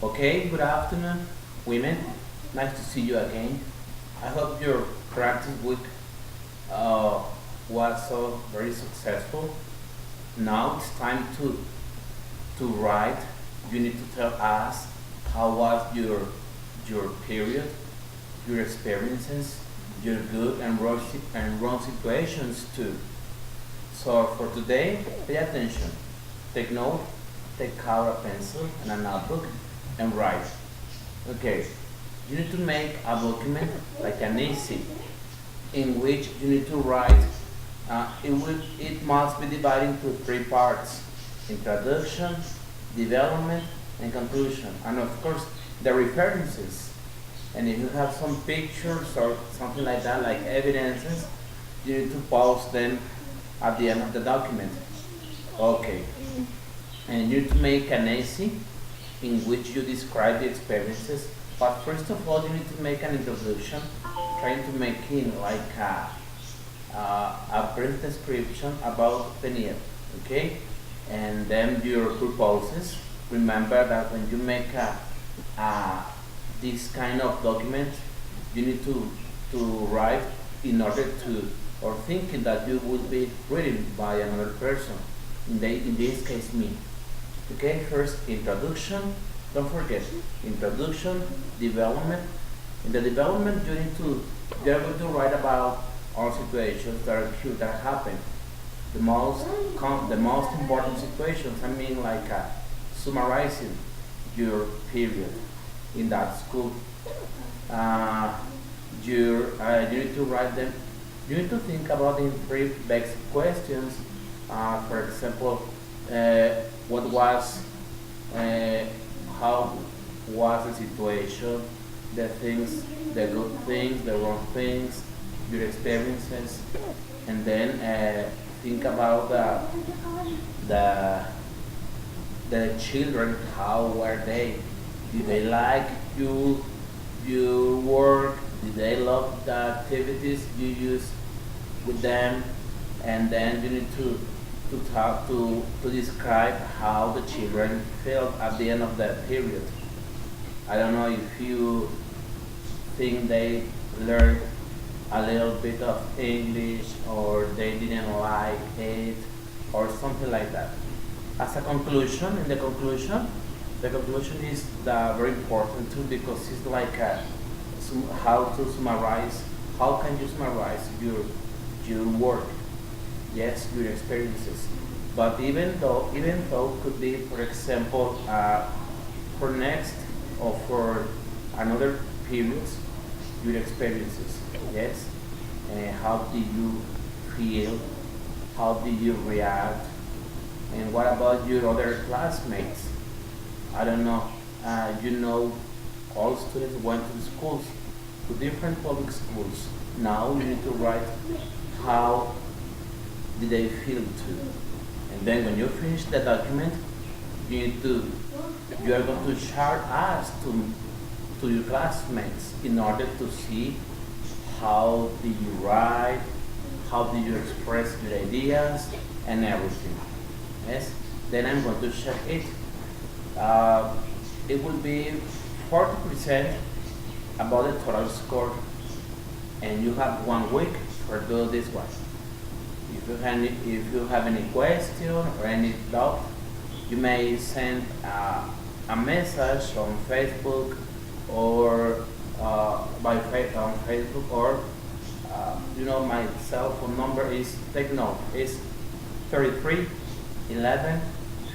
Okay, good afternoon, women. Nice to see you again. I hope your practice week uh, was so very successful. Now it's time to write. You need to tell us how was your period, your experiences, your good and wrong situations too. So for today, pay attention. Take note, take out a pencil and a notebook and write. Okay, you need to make a document like an essay in which you need to write. It must be divided into three parts: introduction, development, and conclusion. And of course, the references. And if you have some pictures or something like that, like evidences, you need to post them at the end of the document. Okay, and you need to make an essay in which you describe the experiences. But first of all, you need to make an introduction, trying to make it like a brief description about PNIEP, okay? And then your purposes. Remember that when you make a this kind of document, you need to write in order to, or thinking that you would be reading by another person, in this case me. Okay, first introduction, don't forget, introduction, development. In the development you're going to write about all situations that occur, that happen. The most important situations, I mean like summarizing your period in that school. Uh, you need to write them. You need to think about the three basic questions. For example, what was, uh, how was the situation, the things, the good things, the wrong things, your experiences, and then think about the the children. How were they? Did they like your work? Did they love the activities you use with them? And then you need to describe how the children felt at the end of that period. I don't know if you think they learned a little bit of English or they didn't like it or something like that. As a conclusion, the conclusion is very important too, because it's like how to summarize. How can you summarize your work? Yes, your experiences. But even though could be, for example, for next or for another periods, your experiences. Yes, how do you feel? How do you react? And what about your other classmates? I don't know. All students went to schools, to different public schools. Now you need to write how did they feel too. And then when you finish the document, you need to you are going to share us to your classmates in order to see how do you write, how do you express your ideas and everything. Yes. Then I'm going to check it. Uh, it will be 40% about the total score, and you have 1 week for do this one. If you have any question or any doubt, you may send a message on Facebook or on Facebook, or my cell phone number is, take note, is 33 11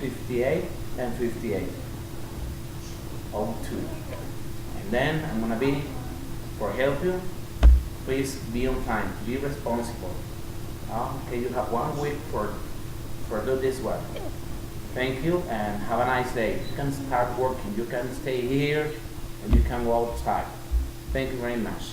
58 and 58 02. And then I'm gonna be for help you. Please be on time, be responsible. Okay, you have 1 week for do this one. Thank you and have a nice day. You can start working. You can stay here and you can go outside. Thank you very much.